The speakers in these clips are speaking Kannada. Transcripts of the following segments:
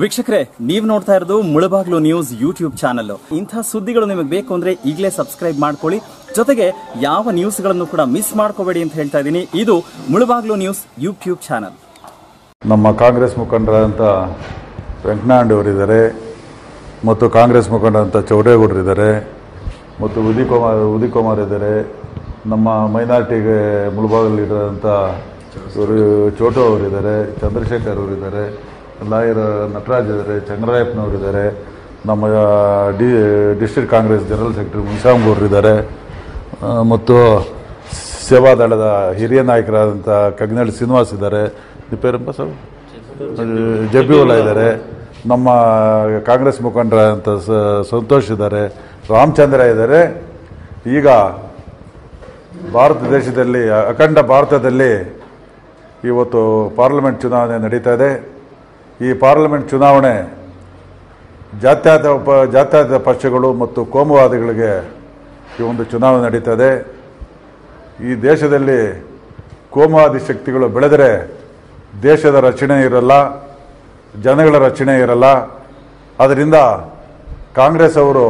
ವೀಕ್ಷಕರೇ, ನೀವು ನೋಡ್ತಾ ಇರೋದು ಮುಳಬಾಗ್ಲು ನ್ಯೂಸ್ ಯೂಟ್ಯೂಬ್ ಚಾನಲ್. ಇಂಥ ಸುದ್ದಿಗಳು ನಿಮಗೆ ಬೇಕು ಅಂದ್ರೆ ಈಗಲೇ ಸಬ್ಸ್ಕ್ರೈಬ್ ಮಾಡ್ಕೊಳ್ಳಿ. ಜೊತೆಗೆ ಯಾವ ನ್ಯೂಸ್ಗಳನ್ನು ಕೂಡ ಮಿಸ್ ಮಾಡ್ಕೋಬೇಡಿ ಅಂತ ಹೇಳ್ತಾ ಇದ್ದೀನಿ. ಇದು ಮುಳಬಾಗ್ಲು ನ್ಯೂಸ್ ಯೂಟ್ಯೂಬ್ ಚಾನಲ್. ನಮ್ಮ ಕಾಂಗ್ರೆಸ್ ಮುಖಂಡರಾದಂಥ ವೆಂಕಣ್ಣಾಂಡ್ ಅವರಿದ್ದಾರೆ ಮತ್ತು ಕಾಂಗ್ರೆಸ್ ಮುಖಂಡರಂಥ ಚೌಡೇಗೌಡರಿದ್ದಾರೆ ಮತ್ತು ಉದಿಕುಮಾರ್ ಇದ್ದಾರೆ. ನಮ್ಮ ಮೈನಾರಿಟಿಗೆ ಮುಳಬಾಗಲು ಇರೋಂಥ ಚೋಟು ಅವರಿದ್ದಾರೆ, ಚಂದ್ರಶೇಖರ್ ಅವರಿದ್ದಾರೆ, ಲಾಯರ್ ನಟರಾಜ್ ಇದ್ದಾರೆ, ಚಂದ್ರಾಯಪ್ಪನವರಿದ್ದಾರೆ, ನಮ್ಮ ಡಿಸ್ಟ್ರಿಕ್ಟ್ ಕಾಂಗ್ರೆಸ್ ಜನರಲ್ ಸೆಕ್ರೆಟರಿ ಮುನಿಸಾಂಗೌಡರಿದ್ದಾರೆ ಮತ್ತು ಸೇವಾದಳದ ಹಿರಿಯ ನಾಯಕರಾದಂಥ ಕಗ್ನಳ್ಳಿ ಶ್ರೀನಿವಾಸ್ ಇದ್ದಾರೆ, ಪೇರಂಪ ಸರ್ ಜಬ್ಬಿವುಲ್ಲಾ ಇದ್ದಾರೆ, ನಮ್ಮ ಕಾಂಗ್ರೆಸ್ ಮುಖಂಡರಾದಂಥ ಸಂತೋಷ್ ಇದ್ದಾರೆ, ರಾಮಚಂದ್ರ ಇದ್ದಾರೆ. ಈಗ ಭಾರತ ದೇಶದಲ್ಲಿ, ಅಖಂಡ ಭಾರತದಲ್ಲಿ ಇವತ್ತು ಪಾರ್ಲಿಮೆಂಟ್ ಚುನಾವಣೆ ನಡೀತಾ ಇದೆ. ಈ ಪಾರ್ಲಿಮೆಂಟ್ ಚುನಾವಣೆ ಜಾತ್ಯತೀತ ಪಕ್ಷಗಳು ಮತ್ತು ಕೋಮುವಾದಿಗಳಿಗೆ ಈ ಒಂದು ಚುನಾವಣೆ ನಡೀತಾ ಇದೆ. ಈ ದೇಶದಲ್ಲಿ ಕೋಮುವಾದಿ ಶಕ್ತಿಗಳು ಬೆಳೆದರೆ ದೇಶದ ರಕ್ಷಣೆ ಇರಲ್ಲ, ಜನಗಳ ರಕ್ಷಣೆ ಇರಲ್ಲ. ಆದ್ದರಿಂದ ಕಾಂಗ್ರೆಸ್ ಅವರು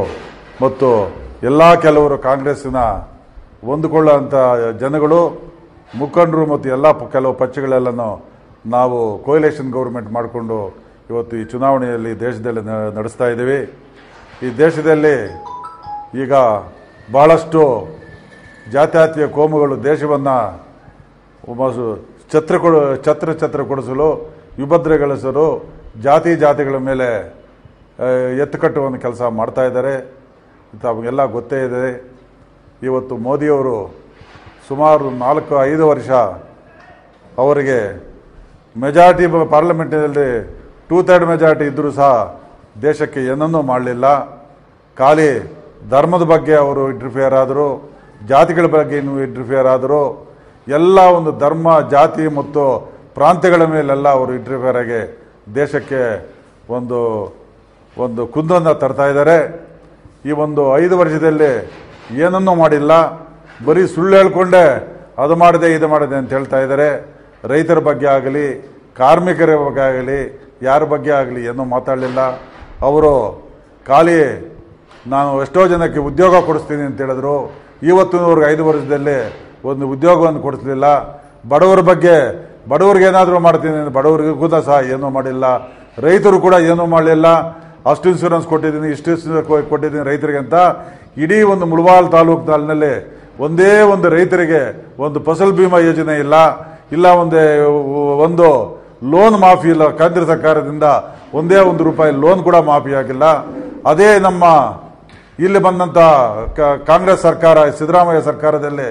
ಮತ್ತು ಕೆಲವರು ಕಾಂಗ್ರೆಸ್ಸಿನ ಹೊಂದಿಕೊಳ್ಳುವಂಥ ಜನಗಳು, ಮುಖಂಡರು ಮತ್ತು ಕೆಲವು ಪಕ್ಷಗಳೆಲ್ಲನೂ ನಾವು ಕೋಯಲೇಷನ್ ಗೌರ್ಮೆಂಟ್ ಮಾಡಿಕೊಂಡು ಇವತ್ತು ಈ ಚುನಾವಣೆಯಲ್ಲಿ ದೇಶದಲ್ಲಿ ನಡೆಸ್ತಾ ಇದ್ದೀವಿ. ಈ ದೇಶದಲ್ಲಿ ಈಗ ಬಹಳಷ್ಟು ಜಾತ್ಯತೀತ ಕೋಮುಗಳು ದೇಶವನ್ನು ಛತ್ರಗೊಳಿಸಲು, ವಿಭದ್ರಗೊಳಿಸಲು, ಜಾತಿಗಳ ಮೇಲೆ ಎತ್ತುಕಟ್ಟುವ ಕೆಲಸ ಮಾಡ್ತಾ ಇದ್ದಾರೆ. ತಮಗೆಲ್ಲ ಗೊತ್ತೇ ಇದೆ. ಇವತ್ತು ಮೋದಿಯವರು ಸುಮಾರು 4-5 ವರ್ಷ ಅವರಿಗೆ ಮೆಜಾರಿಟಿ ಪಾರ್ಲಿಮೆಂಟಿನಲ್ಲಿ 2/3 ಮೆಜಾರಿಟಿ ಇದ್ದರೂ ಸಹ ದೇಶಕ್ಕೆ ಏನನ್ನೂ ಮಾಡಲಿಲ್ಲ. ಖಾಲಿ ಧರ್ಮದ ಬಗ್ಗೆ ಅವರು ಇಂಟರ್ಫಿಯರ್ ಆದರು, ಜಾತಿಗಳ ಬಗ್ಗೆ ಇಂಟರ್ಫಿಯರ್ ಆದರು. ಎಲ್ಲ ಒಂದು ಧರ್ಮ, ಜಾತಿ ಮತ್ತು ಪ್ರಾಂತ್ಯಗಳ ಮೇಲೆಲ್ಲ ಅವರು ಇಂಟರ್ಫಿಯರ್ ಆಗಿ ದೇಶಕ್ಕೆ ಒಂದು ಕುಂದನ್ನು ತರ್ತಾ ಇದ್ದಾರೆ. ಈ ಒಂದು 5 ವರ್ಷದಲ್ಲಿ ಏನನ್ನೂ ಮಾಡಿಲ್ಲ. ಬರೀ ಸುಳ್ಳು ಹೇಳ್ಕೊಂಡೆ ಅದು ಮಾಡಿದೆ ಇದು ಮಾಡಿದೆ ಅಂತ ಹೇಳ್ತಾ ಇದ್ದಾರೆ. ರೈತರ ಬಗ್ಗೆ ಆಗಲಿ, ಕಾರ್ಮಿಕರ ಬಗ್ಗೆ ಆಗಲಿ, ಯಾರ ಬಗ್ಗೆ ಆಗಲಿ ಏನೂ ಮಾತಾಡಲಿಲ್ಲ. ಅವರು ಖಾಲಿ ನಾನು ಎಷ್ಟೋ ಜನಕ್ಕೆ ಉದ್ಯೋಗ ಕೊಡಿಸ್ತೀನಿ ಅಂತ ಹೇಳಿದ್ರು. ಇವತ್ತಿನವ್ರಿಗೆ 5 ವರ್ಷದಲ್ಲಿ ಒಂದು ಉದ್ಯೋಗವನ್ನು ಕೊಡಿಸಲಿಲ್ಲ. ಬಡವರಿಗೆ ಏನಾದರೂ ಮಾಡ್ತೀನಿ, ಬಡವರಿಗೂ ಕೂಡ ಸಹ ಏನೂ ಮಾಡಿಲ್ಲ. ರೈತರು ಕೂಡ ಏನೂ ಮಾಡಲಿಲ್ಲ. ಅಷ್ಟು ಇನ್ಶೂರೆನ್ಸ್ ಕೊಟ್ಟಿದ್ದೀನಿ, ಇಷ್ಟು ಇನ್ಶೂರೆನ್ಸ್ ಕೊಟ್ಟಿದ್ದೀನಿ ರೈತರಿಗೆ ಅಂತ. ಇಡೀ ಒಂದು ಮುಳಬಾಗಿಲು ತಾಲೂಕಿನಲ್ಲಿ ಒಂದೇ ಒಂದು ರೈತರಿಗೆ ಒಂದು ಫಸಲ್ ಬಿಮಾ ಯೋಜನೆ ಇಲ್ಲ, ಒಂದು ಲೋನ್ ಮಾಫಿ ಇಲ್ಲ. ಕೇಂದ್ರ ಸರ್ಕಾರದಿಂದ ಒಂದೇ ₹1 ಲೋನ್ ಕೂಡ ಮಾಫಿ ಆಗಿಲ್ಲ. ಅದೇ ನಮ್ಮ ಇಲ್ಲಿ ಬಂದಂಥ ಕಾಂಗ್ರೆಸ್ ಸರ್ಕಾರ, ಸಿದ್ದರಾಮಯ್ಯ ಸರ್ಕಾರದಲ್ಲಿ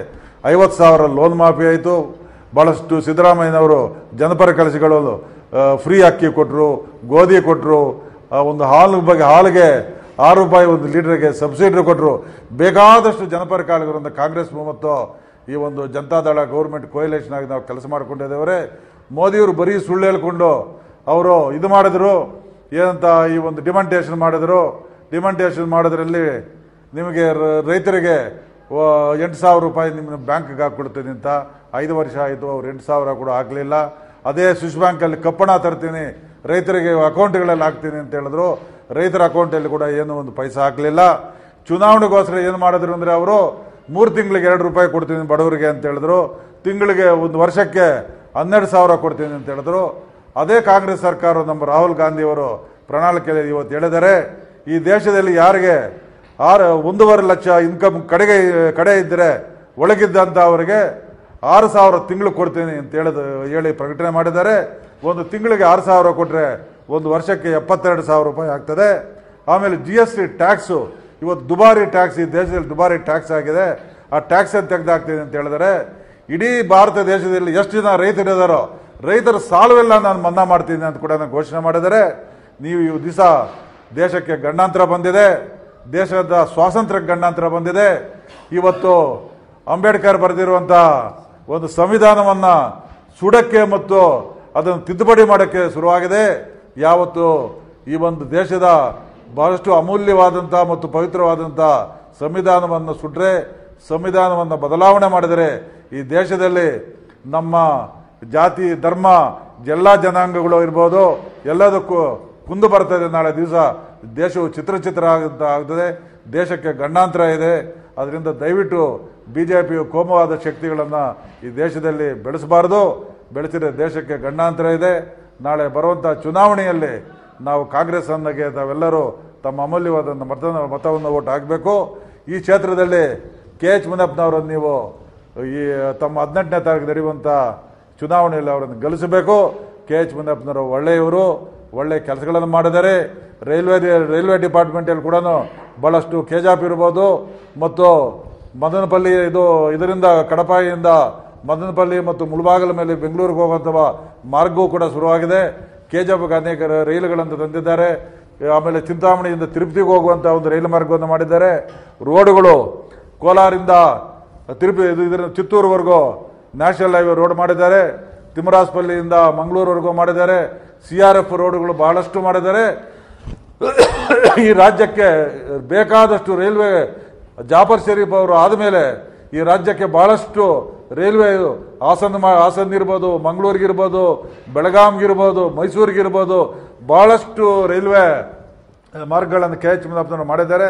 50,000 ಲೋನ್ ಮಾಫಿ ಆಯಿತು. ಭಾಳಷ್ಟು ಸಿದ್ದರಾಮಯ್ಯನವರು ಜನಪರ ಕೆಲಸಗಳು ಫ್ರೀ ಅಕ್ಕಿ ಕೊಟ್ಟರು, ಗೋಧಿ ಕೊಟ್ಟರು, ಒಂದು ಹಾಲಿಗೆ ₹6 ಒಂದು ಲೀಟರ್ಗೆ ಸಬ್ಸಿಡಿ ಕೊಟ್ಟರು. ಬೇಕಾದಷ್ಟು ಜನಪರ ಕಾರ್ಯಗಳನ್ನು ಕಾಂಗ್ರೆಸ್ ಮತ್ತು ಈ ಒಂದು ಜನತಾದಳ ಗೌರ್ಮೆಂಟ್ ಕೋಯಲೇಷನ್ ಆಗಿ ನಾವು ಕೆಲಸ ಮಾಡಿಕೊಂಡಿದ್ದೇವೆ. ಮೋದಿಯವರು ಬರೀ ಸುಳ್ಳು ಹೇಳ್ಕೊಂಡು ಅವರು ಇದು ಮಾಡಿದ್ರು. ಏನಂತ ಈ ಒಂದು ಡಿಮಾಂಟೇಷನ್ ಮಾಡಿದ್ರು. ಡಿಮಾಂಟೇಷನ್ ಮಾಡೋದ್ರಲ್ಲಿ ನಿಮಗೆ ರೈತರಿಗೆ ₹8,000 ನಿಮ್ಮ ಬ್ಯಾಂಕ್ಗೆ ಹಾಕ್ಕೊಡ್ತೀನಿ ಅಂತ 5 ವರ್ಷ ಆಯಿತು. ಅವ್ರು 8,000 ಕೂಡ ಹಾಕಲಿಲ್ಲ. ಅದೇ ಸ್ವಿಸ್ ಬ್ಯಾಂಕಲ್ಲಿ ಕಪ್ಪಣ ತರ್ತೀನಿ, ರೈತರಿಗೆ ಅಕೌಂಟ್ಗಳಲ್ಲಿ ಹಾಕ್ತೀನಿ ಅಂತ ಹೇಳಿದ್ರು. ರೈತರ ಅಕೌಂಟಲ್ಲಿ ಕೂಡ ಏನೂ ಒಂದು ಪೈಸೆ ಹಾಕಲಿಲ್ಲ. ಚುನಾವಣೆಗೋಸ್ಕರ ಏನು ಮಾಡಿದ್ರು ಅಂದರೆ ಅವರು 3 ತಿಂಗಳಿಗೆ ₹2 ಕೊಡ್ತೀನಿ ಬಡವರಿಗೆ ಅಂತ ಹೇಳಿದ್ರು. ತಿಂಗಳಿಗೆ ಒಂದು ವರ್ಷಕ್ಕೆ 12,000 ಕೊಡ್ತೀನಿ ಅಂತ ಹೇಳಿದ್ರು. ಅದೇ ಕಾಂಗ್ರೆಸ್ ಸರ್ಕಾರ ನಮ್ಮ ರಾಹುಲ್ ಗಾಂಧಿಯವರು ಪ್ರಣಾಳಿಕೆಯಲ್ಲಿ ಇವತ್ತು ಹೇಳಿದ್ದಾರೆ, ಈ ದೇಶದಲ್ಲಿ ಯಾರಿಗೆ 1.5 ಲಕ್ಷ ಇನ್ಕಮ್ ಕಡೆ ಇದ್ದರೆ ಒಳಗಿದ್ದಂಥ ಅವರಿಗೆ 6,000 ತಿಂಗಳು ಕೊಡ್ತೀನಿ ಅಂತ ಹೇಳಿ ಪ್ರಕಟಣೆ ಮಾಡಿದ್ದಾರೆ. ಒಂದು ತಿಂಗಳಿಗೆ 6,000 ಕೊಟ್ಟರೆ ಒಂದು ವರ್ಷಕ್ಕೆ ₹72,000 ಆಗ್ತದೆ. ಆಮೇಲೆ GST ಟ್ಯಾಕ್ಸು ಇವತ್ತು ದುಬಾರಿ ಟ್ಯಾಕ್ಸ್, ಈ ದೇಶದಲ್ಲಿ ದುಬಾರಿ ಟ್ಯಾಕ್ಸ್ ಆಗಿದೆ. ಆ ಟ್ಯಾಕ್ಸನ್ನು ತೆಗೆದಾಕ್ತೀನಿ ಅಂತ ಹೇಳಿದರೆ ಇಡೀ ಭಾರತ ದೇಶದಲ್ಲಿ ಎಷ್ಟು ಜನ ರೈತರಿದ್ದಾರೋ ರೈತರ ಸಾಲವೆಲ್ಲ ನಾನು ಮನ್ನಾ ಮಾಡ್ತೀನಿ ಅಂತ ಕೂಡ ಘೋಷಣೆ ಮಾಡಿದರೆ. ನೀವು ಈ ದಿವಸ ದೇಶಕ್ಕೆ ಗಂಡಾಂತರ ಬಂದಿದೆ, ದೇಶದ ಸ್ವಾತಂತ್ರ್ಯಕ್ಕೆ ಗಂಡಾಂತರ ಬಂದಿದೆ. ಇವತ್ತು ಅಂಬೇಡ್ಕರ್ ಬರೆದಿರುವಂಥ ಒಂದು ಸಂವಿಧಾನವನ್ನು ಸುಡಕ್ಕೆ ಮತ್ತು ಅದನ್ನು ತಿದ್ದುಪಡಿ ಮಾಡೋಕ್ಕೆ ಶುರುವಾಗಿದೆ. ಯಾವತ್ತು ಈ ಒಂದು ದೇಶದ ಬಹಳಷ್ಟು ಅಮೂಲ್ಯವಾದಂಥ ಮತ್ತು ಪವಿತ್ರವಾದಂಥ ಸಂವಿಧಾನವನ್ನು ಸುಟ್ಟರೆ, ಸಂವಿಧಾನವನ್ನು ಬದಲಾವಣೆ ಮಾಡಿದರೆ ಈ ದೇಶದಲ್ಲಿ ನಮ್ಮ ಜಾತಿ, ಧರ್ಮ, ಎಲ್ಲ ಜನಾಂಗಗಳು ಇರ್ಬೋದು, ಎಲ್ಲದಕ್ಕೂ ಕುಂದು ಬರ್ತದೆ. ನಾಳೆ ದಿವಸ ದೇಶವು ಚಿತ್ರ ಆಗ್ತದೆ, ದೇಶಕ್ಕೆ ಗಂಡಾಂತರ ಇದೆ. ಅದರಿಂದ ದಯವಿಟ್ಟು ಬಿಜೆಪಿಯು ಕೋಮುವಾದ ಶಕ್ತಿಗಳನ್ನು ಈ ದೇಶದಲ್ಲಿ ಬೆಳೆಸಬಾರ್ದು. ಬೆಳೆಸಿದರೆ ದೇಶಕ್ಕೆ ಗಂಡಾಂತರ ಇದೆ. ನಾಳೆ ಬರುವಂಥ ಚುನಾವಣೆಯಲ್ಲಿ ನಾವು ಕಾಂಗ್ರೆಸ್ ಅನ್ನಗೆ ತಾವೆಲ್ಲರೂ ತಮ್ಮ ಅಮೂಲ್ಯವಾದ ಮತವನ್ನು ಓಟ್ ಹಾಕಬೇಕು. ಈ ಕ್ಷೇತ್ರದಲ್ಲಿ KH ಮುನಿಯಪ್ಪನವರನ್ನು ನೀವು ಈ ತಮ್ಮ 18ನೇ ತಾರೀಕು ನಡೆಯುವಂಥ ಚುನಾವಣೆಯಲ್ಲಿ ಅವರನ್ನು ಗೆಲ್ಲಿಸಬೇಕು. KH ಮುನಿಯಪ್ಪನವರು ಒಳ್ಳೆಯವರು, ಒಳ್ಳೆಯ ಕೆಲಸಗಳನ್ನು ಮಾಡಿದ್ದಾರೆ. ರೈಲ್ವೆ ಡಿಪಾರ್ಟ್ಮೆಂಟಲ್ಲಿ ಕೂಡ ಭಾಳಷ್ಟು ಕೆಜಾಪ್ ಇರ್ಬೋದು ಮತ್ತು ಮದನಪಲ್ಲಿ ಇದರಿಂದ ಕಡಪಾಯಿಯಿಂದ ಮದನಪಲ್ಲಿ ಮತ್ತು ಮುಳಬಾಗಿಲ ಮೇಲೆ ಬೆಂಗಳೂರಿಗೆ ಹೋಗುವಂಥ ಮಾರ್ಗವೂ ಕೂಡ ಶುರುವಾಗಿದೆ. ಕೆಜಾಪ್ಗೆ ಅನೇಕ ರೈಲುಗಳನ್ನು ತಂದಿದ್ದಾರೆ. ಆಮೇಲೆ ಚಿಂತಾಮಣಿಯಿಂದ ತಿರುಪತಿಗೆ ಹೋಗುವಂಥ ಒಂದು ರೈಲು ಮಾರ್ಗವನ್ನು ಮಾಡಿದ್ದಾರೆ. ರೋಡುಗಳು ಕೋಲಾರಿಂದ ಚಿತ್ತೂರುವರೆಗೂ ನ್ಯಾಷನಲ್ ಹೈವೇ ರೋಡ್ ಮಾಡಿದ್ದಾರೆ. ತಿಮ್ಮರಾಜಪಲ್ಲಿಯಿಂದ ಮಂಗಳೂರುವರೆಗೂ ಮಾಡಿದ್ದಾರೆ. CRF ರೋಡುಗಳು ಬಹಳಷ್ಟು ಮಾಡಿದ್ದಾರೆ. ಈ ರಾಜ್ಯಕ್ಕೆ ಬೇಕಾದಷ್ಟು ರೈಲ್ವೆ ಜಾಫರ್ ಶರೀಫ್ ಅವರು ಆದಮೇಲೆ ಈ ರಾಜ್ಯಕ್ಕೆ ಬಹಳಷ್ಟು ರೈಲ್ವೆ ಹಾಸನ ಇರ್ಬೋದು, ಮಂಗಳೂರಿಗಿರ್ಬೋದು, ಬೆಳಗಾಂಗಿರ್ಬೋದು, ಮೈಸೂರಿಗಿರ್ಬೋದು ಬಹಳಷ್ಟು ರೈಲ್ವೆ ಮಾರ್ಗಗಳನ್ನು KH ಮುನಿಯಪ್ಪನವರು ಮಾಡಿದ್ದಾರೆ.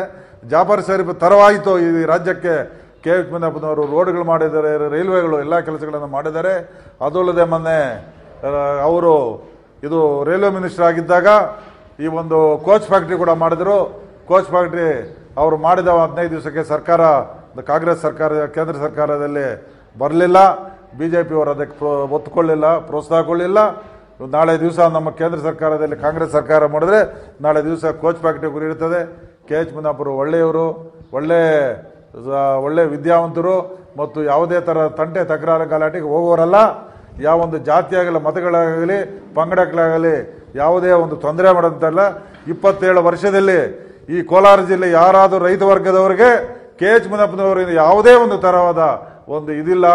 ಜಾಫರ್ ಶರೀಫ್ ತರವಾಯಿತು ಈ ರಾಜ್ಯಕ್ಕೆ. KH ಮುನಿಯಪ್ಪನವರು ರೋಡ್ಗಳು ಮಾಡಿದ್ದಾರೆ, ರೈಲ್ವೆಗಳು ಎಲ್ಲ ಕೆಲಸಗಳನ್ನು ಮಾಡಿದ್ದಾರೆ. ಅದಲ್ಲದೆ ಮೊನ್ನೆ ಅವರು ರೈಲ್ವೆ ಮಿನಿಸ್ಟರ್ ಆಗಿದ್ದಾಗ ಈ ಒಂದು ಕೋಚ್ ಫ್ಯಾಕ್ಟ್ರಿ ಕೂಡ ಮಾಡಿದರು. ಕೋಚ್ ಫ್ಯಾಕ್ಟ್ರಿ ಅವರು ಮಾಡಿದ 15 ದಿವಸಕ್ಕೆ ಸರ್ಕಾರ, ಕಾಂಗ್ರೆಸ್ ಸರ್ಕಾರ, ಕೇಂದ್ರ ಸರ್ಕಾರದಲ್ಲಿ ಬರಲಿಲ್ಲ. ಬಿಜೆಪಿಯವರು ಅದಕ್ಕೆ ಒತ್ತುಕೊಳ್ಳಿಲ್ಲ, ಪ್ರೋತ್ಸಾಹ ಕೊಡಲಿಲ್ಲ. ನಾಳೆ ದಿವಸ ನಮ್ಮ ಕೇಂದ್ರ ಸರ್ಕಾರದಲ್ಲಿ ಕಾಂಗ್ರೆಸ್ ಸರ್ಕಾರ ಮಾಡಿದ್ರೆ ನಾಳೆ ದಿವಸ ಕೋಚ್ ಫ್ಯಾಕ್ಟ್ರಿ ಗುರಿ ಇರ್ತದೆ. KH ಮುನಿಯಪ್ಪರು ಒಳ್ಳೆಯವರು, ಒಳ್ಳೆ ವಿದ್ಯಾವಂತರು ಮತ್ತು ಯಾವುದೇ ಥರ ತಂಟೆ ತಕರಾರು ಗಲಾಟೆಗೆ ಹೋಗೋರಲ್ಲ. ಯಾವೊಂದು ಜಾತಿಯಾಗಲಿ, ಮತಗಳಾಗಲಿ, ಪಂಗಡಗಳಾಗಲಿ ಯಾವುದೇ ಒಂದು ತೊಂದರೆ ಮಾಡೋಂತಲ್ಲ. 27 ವರ್ಷದಲ್ಲಿ ಈ ಕೋಲಾರ ಜಿಲ್ಲೆ ಯಾರಾದರೂ ರೈತ ವರ್ಗದವರಿಗೆ KH ಮುನಿಯಪ್ಪನವರಿಂದ ಯಾವುದೇ ಒಂದು ತರವಾದ ಒಂದು ಇದಿಲ್ಲ.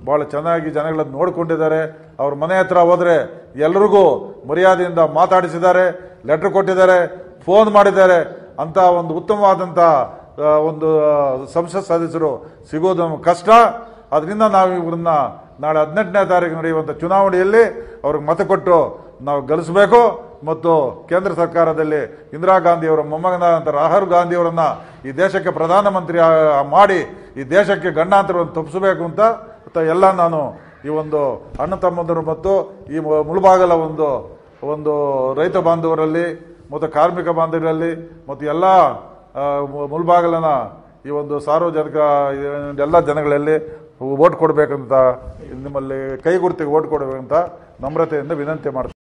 ಭಾಳ ಚೆನ್ನಾಗಿ ಜನಗಳನ್ನು ನೋಡಿಕೊಂಡಿದ್ದಾರೆ. ಅವ್ರ ಮನೆ ಹತ್ರ ಹೋದರೆ ಎಲ್ರಿಗೂ ಮರ್ಯಾದೆಯಿಂದ ಮಾತಾಡಿಸಿದ್ದಾರೆ, ಲೆಟರ್ ಕೊಟ್ಟಿದ್ದಾರೆ, ಫೋನ್ ಮಾಡಿದ್ದಾರೆ. ಅಂತ ಒಂದು ಉತ್ತಮವಾದಂಥ ಒಂದು ಸಂಸತ್ ಸದಸ್ಯರು ಸಿಗೋದು ನಮಗೆ ಕಷ್ಟ. ಅದರಿಂದ ನಾವು ಇವ್ರನ್ನ ನಾಳೆ 18ನೇ ತಾರೀಕು ನಡೆಯುವಂಥ ಚುನಾವಣೆಯಲ್ಲಿ ಅವ್ರಿಗೆ ಮತ ಕೊಟ್ಟು ನಾವು ಗೆಲ್ಲಿಸಬೇಕು. ಮತ್ತು ಕೇಂದ್ರ ಸರ್ಕಾರದಲ್ಲಿ ಇಂದಿರಾ ಗಾಂಧಿಯವರ ಮೊಮ್ಮಗನಾದಂಥ ರಾಹುಲ್ ಗಾಂಧಿಯವರನ್ನ ಈ ದೇಶಕ್ಕೆ ಪ್ರಧಾನಮಂತ್ರಿ ಮಾಡಿ ಈ ದೇಶಕ್ಕೆ ಗಂಡಾಂತರವನ್ನು ತಪ್ಪಿಸಬೇಕು ಅಂತ ಎಲ್ಲ ನಾನು ಈ ಒಂದು ಅಣ್ಣ ತಮ್ಮಂದರು ಮತ್ತು ಈ ಮುಳಬಾಗಲ ಒಂದು ರೈತ ಬಾಂಧವರಲ್ಲಿ ಮತ್ತು ಕಾರ್ಮಿಕ ಬಾಂಧವರಲ್ಲಿ ಮತ್ತು ಎಲ್ಲ ಮುಳಬಾಗಲನ ಈ ಒಂದು ಸಾರ್ವಜನಿಕ ಎಲ್ಲ ಜನಗಳಲ್ಲಿ ಓಟ್ ಕೊಡಬೇಕಂತ, ನಿಮ್ಮಲ್ಲಿ ಕೈ ಗುರುತಿಗೆ ಓಟ್ ಕೊಡಬೇಕಂತ ನಮ್ರತೆಯಿಂದ ವಿನಂತಿ ಮಾಡ್ತೀನಿ.